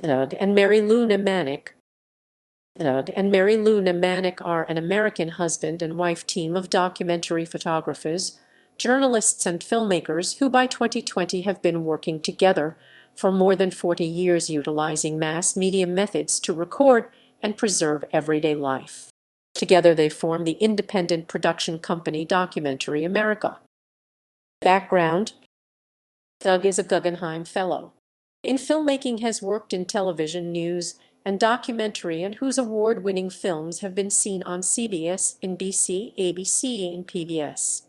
and Mary Lou Nemanic. And Mary Lou Nemanic are an American husband and wife team of documentary photographers, journalists, and filmmakers who by 2020 have been working together for more than 40 years utilizing mass media methods to record and preserve everyday life. Together they form the independent production company Documentary America. Background: Doug is a Guggenheim Fellow. In filmmaking, has worked in television, news, and documentary, and whose award-winning films have been seen on CBS, NBC, ABC, and PBS.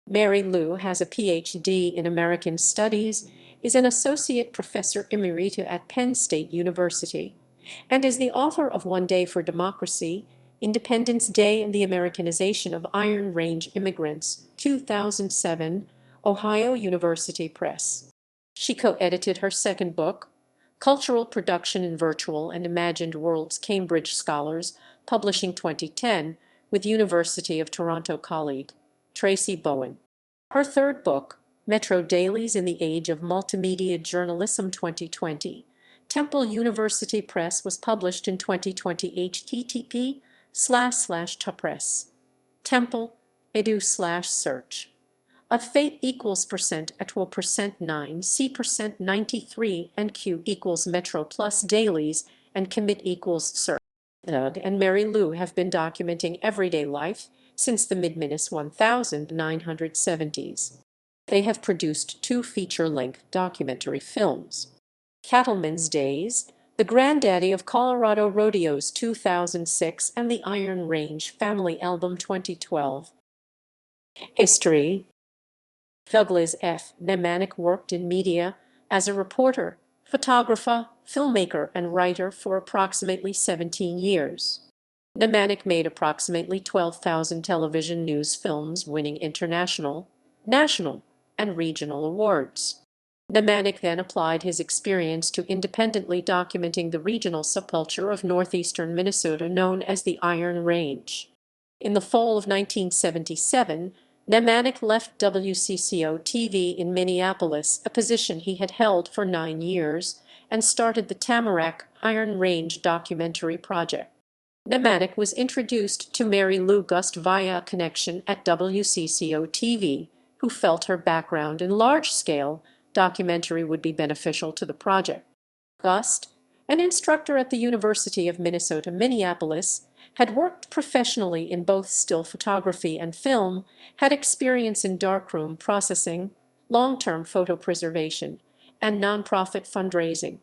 Mary Lou has a Ph.D. in American Studies, is an Associate Professor Emerita at Penn State University, and is the author of One Day for Democracy, Independence Day and the Americanization of Iron Range Immigrants, 2007, Ohio University Press. She co-edited her second book, Cultural Production in Virtual and Imagined Worlds, Cambridge Scholars, Publishing 2010, with University of Toronto colleague Tracy Bowen. Her third book, Metro Dailies in the Age of Multimedia Journalism 2020, Temple University Press, was published in 2020. http://press. Temple edu/search. Of fate equals %@will%9 C%93 and Q equals Metro plus dailies and commit equals search. Doug and Mary Lou have been documenting everyday life since the mid-1970s. They have produced 2 feature-length documentary films: Cattleman's Days, The Granddaddy of Colorado Rodeos 2006, and The Iron Range Family Album 2012. History: Douglas F. Nemanic worked in media as a reporter, photographer, filmmaker, and writer for approximately 17 years. Nemanic made approximately 12,000 television news films, winning international, national, and regional awards. Nemanic then applied his experience to independently documenting the regional subculture of northeastern Minnesota known as the Iron Range. In the fall of 1977, Nemanic left WCCO-TV in Minneapolis, a position he had held for 9 years, and started the Tamarack Iron Range documentary project. Nemanic was introduced to Mary Lou Gust via a connection at WCCO-TV, who felt her background in large-scale documentary would be beneficial to the project. Gust, an instructor at the University of Minnesota, Minneapolis, had worked professionally in both still photography and film, had experience in darkroom processing, long-term photo preservation, and nonprofit fundraising.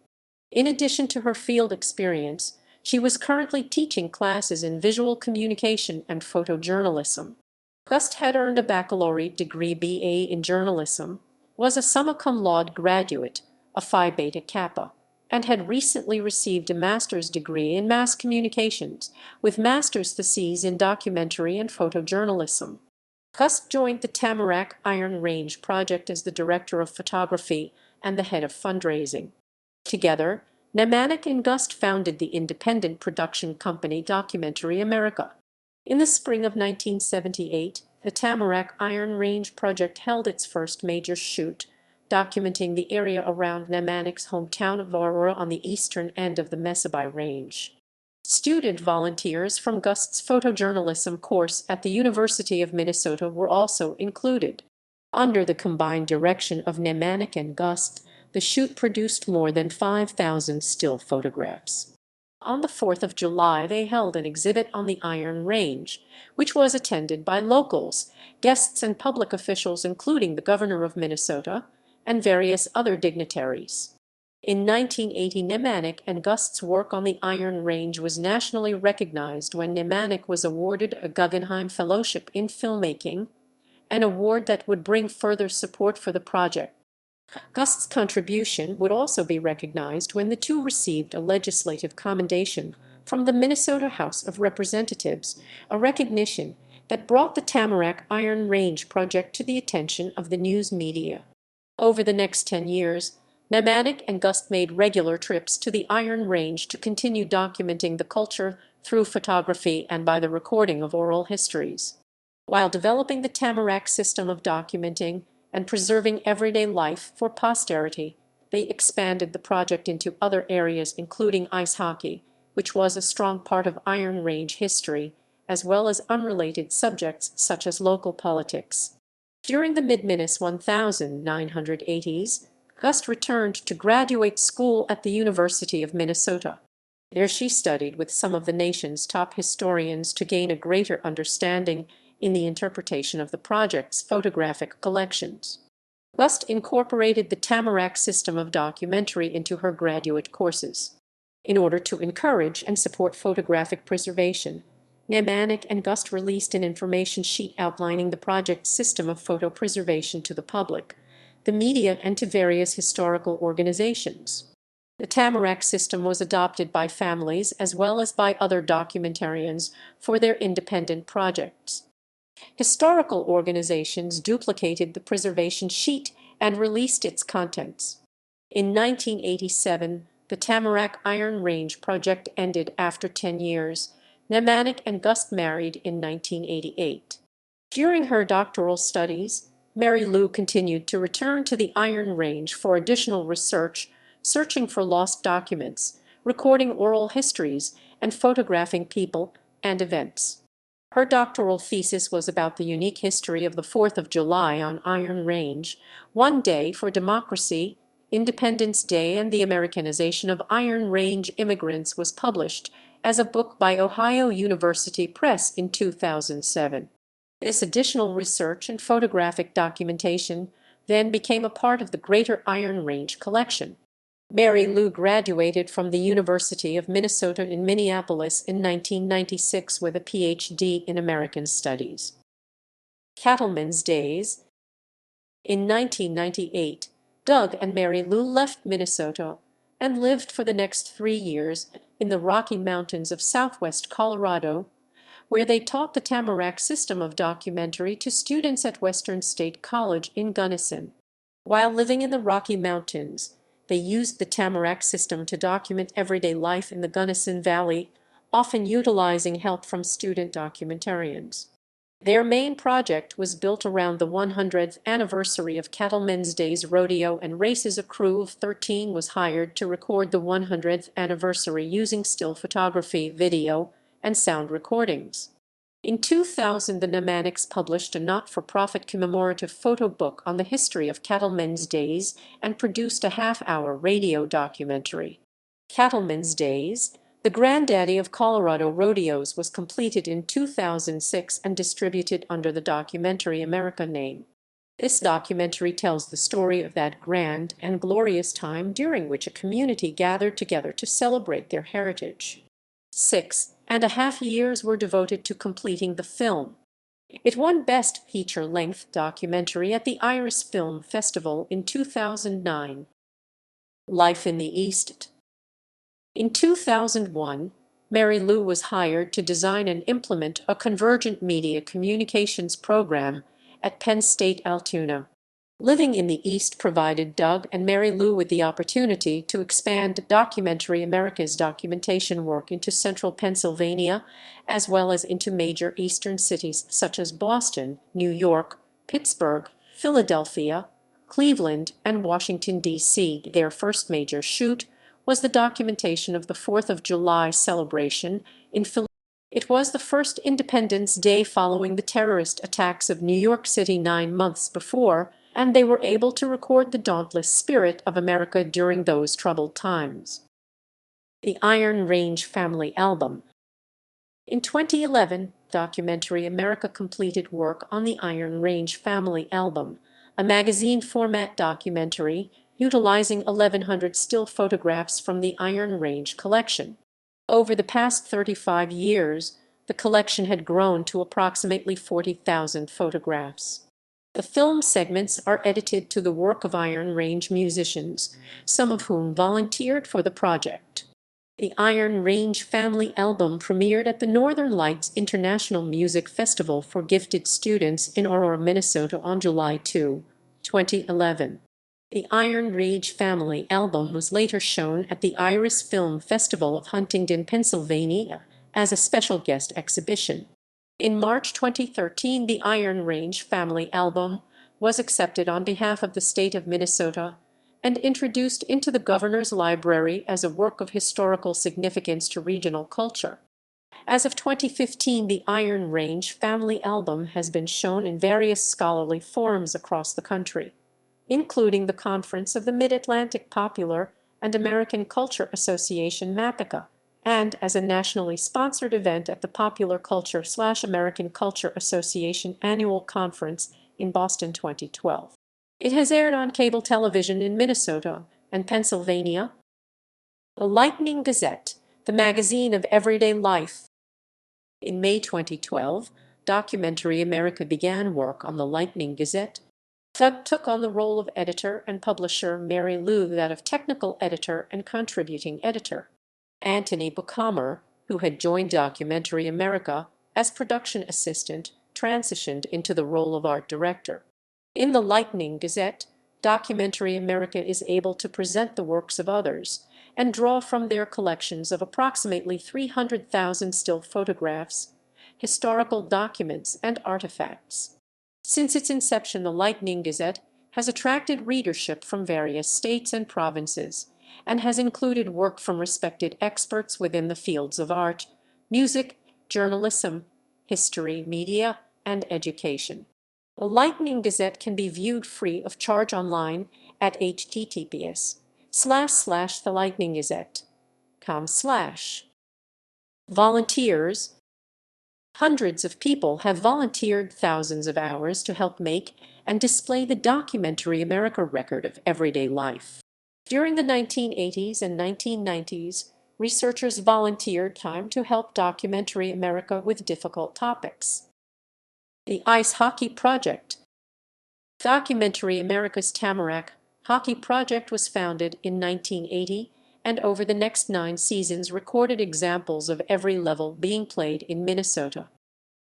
In addition to her field experience, she was currently teaching classes in visual communication and photojournalism. Gust had earned a baccalaureate degree BA in journalism, was a summa cum laude graduate, a Phi Beta Kappa, and had recently received a master's degree in mass communications, with master's theses in documentary and photojournalism. Gust joined the Tamarack Iron Range project as the director of photography and the head of fundraising. Together, Nemanic and Gust founded the independent production company Documentary America. In the spring of 1978, the Tamarack Iron Range project held its first major shoot, documenting the area around Nemanic's hometown of Aurora on the eastern end of the Mesabi Range. Student volunteers from Gust's photojournalism course at the University of Minnesota were also included. Under the combined direction of Nemanic and Gust, the shoot produced more than 5,000 still photographs. On the 4th of July, they held an exhibit on the Iron Range, which was attended by locals, guests, and public officials, including the governor of Minnesota and various other dignitaries. In 1980, Nemanic and Gust's work on the Iron Range was nationally recognized when Nemanic was awarded a Guggenheim Fellowship in Filmmaking, an award that would bring further support for the project. Gust's contribution would also be recognized when the two received a legislative commendation from the Minnesota House of Representatives, a recognition that brought the Tamarack Iron Range project to the attention of the news media. Over the next 10 years, Nemanic and Gust made regular trips to the Iron Range to continue documenting the culture through photography and by the recording of oral histories. While developing the Tamarack system of documenting and preserving everyday life for posterity, they expanded the project into other areas including ice hockey, which was a strong part of Iron Range history, as well as unrelated subjects such as local politics. During the mid-1980s, Gust returned to graduate school at the University of Minnesota. There she studied with some of the nation's top historians to gain a greater understanding in the interpretation of the project's photographic collections. Gust incorporated the Tamarack system of documentary into her graduate courses. In order to encourage and support photographic preservation, Nemanic and Gust released an information sheet outlining the project's system of photo preservation to the public, the media, and to various historical organizations. The Tamarack system was adopted by families as well as by other documentarians for their independent projects. Historical organizations duplicated the preservation sheet and released its contents. In 1987, the Tamarack Iron Range project ended after 10 years. Nemanic and Gust married in 1988. During her doctoral studies, Mary Lou continued to return to the Iron Range for additional research, searching for lost documents, recording oral histories, and photographing people and events. Her doctoral thesis was about the unique history of the 4th of July on Iron Range, One Day for Democracy, Independence Day, and the Americanization of Iron Range Immigrants was published as a book by Ohio University Press in 2007. This additional research and photographic documentation then became a part of the Greater Iron Range collection. Mary Lou graduated from the University of Minnesota in Minneapolis in 1996 with a Ph.D. in American Studies. Cattlemen's Days. In 1998, Doug and Mary Lou left Minnesota and lived for the next 3 years in the Rocky Mountains of southwest Colorado, where they taught the Tamarack system of documentary to students at Western State College in Gunnison. While living in the Rocky Mountains, they used the Tamarack system to document everyday life in the Gunnison Valley, often utilizing help from student documentarians. Their main project was built around the 100th anniversary of Cattlemen's Days rodeo and races. A crew of 13 was hired to record the 100th anniversary using still photography, video, and sound recordings. In 2000, the Nemanics published a not-for-profit commemorative photo book on the history of Cattlemen's Days and produced a half-hour radio documentary. Cattlemen's Days, the granddaddy of Colorado rodeos, was completed in 2006 and distributed under the Documentary America name. This documentary tells the story of that grand and glorious time during which a community gathered together to celebrate their heritage. 6.5 years were devoted to completing the film. It won Best Feature-Length Documentary at the Iris Film Festival in 2009. Life in the East. In 2001, Mary Lou was hired to design and implement a convergent media communications program at Penn State Altoona. Living in the East provided Doug and Mary Lou with the opportunity to expand Documentary America's documentation work into central Pennsylvania, as well as into major eastern cities such as Boston, New York, Pittsburgh, Philadelphia, Cleveland, and Washington, D.C. Their first major shoot was the documentation of the 4th of July celebration in Philadelphia. It was the first Independence Day following the terrorist attacks of New York City 9 months before, and they were able to record the dauntless spirit of America during those troubled times. The Iron Range Family Album. In 2011, Documentary America completed work on the Iron Range Family Album, a magazine-format documentary utilizing 1,100 still photographs from the Iron Range collection. Over the past 35 years, the collection had grown to approximately 40,000 photographs. The film segments are edited to the work of Iron Range musicians, some of whom volunteered for the project. The Iron Range Family Album premiered at the Northern Lights International Music Festival for gifted students in Aurora, Minnesota on July 2, 2011. The Iron Range Family Album was later shown at the Iris Film Festival of Huntington, Pennsylvania, as a special guest exhibition. In March 2013, the Iron Range Family Album was accepted on behalf of the state of Minnesota and introduced into the governor's library as a work of historical significance to regional culture. As of 2015, the Iron Range family album has been shown in various scholarly forums across the country, including the Conference of the Mid-Atlantic Popular and American Culture Association MAPICA, and as a nationally sponsored event at the Popular Culture/American Culture Association Annual Conference in Boston 2012. It has aired on cable television in Minnesota and Pennsylvania. The Lightning Gazette, the magazine of everyday life. In May 2012, Documentary America began work on the Lightning Gazette. Doug took on the role of editor and publisher, Mary Lou that of technical editor and contributing editor. Anthony Buchamer, who had joined Documentary America as production assistant, transitioned into the role of art director. In the Lightning Gazette, Documentary America is able to present the works of others and draw from their collections of approximately 300,000 still photographs, historical documents, and artifacts. Since its inception, the Lightning Gazette has attracted readership from various states and provinces, and has included work from respected experts within the fields of art, music, journalism, history, media, and education. The Lightning Gazette can be viewed free of charge online at https://thelightninggazette.com/. Volunteers. Hundreds of people have volunteered thousands of hours to help make and display the Documentary America record of everyday life. During the 1980s and 1990s, researchers volunteered time to help Documentary America with difficult topics. The Ice Hockey Project. Documentary America's Tamarack Hockey Project was founded in 1980, and over the next 9 seasons recorded examples of every level being played in Minnesota.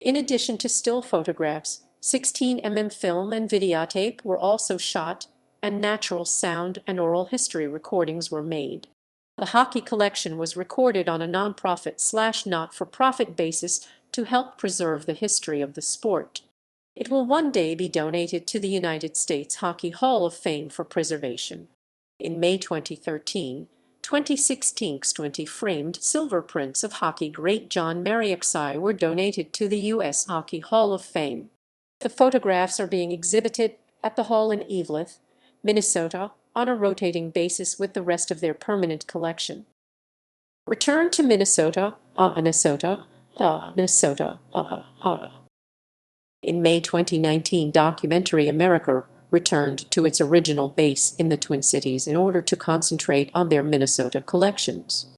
In addition to still photographs, 16mm film and videotape were also shot, and natural sound and oral history recordings were made. The hockey collection was recorded on a nonprofit/not-for-profit basis to help preserve the history of the sport. It will one day be donated to the United States Hockey Hall of Fame for preservation. In May 2013, 20 framed silver prints of hockey great John Mariucci were donated to the U.S. Hockey Hall of Fame. The photographs are being exhibited at the hall in Eveleth, Minnesota, on a rotating basis with the rest of their permanent collection. Return to Minnesota, Minnesota. In May 2019, Documentary America returned to its original base in the Twin Cities in order to concentrate on their Minnesota collections.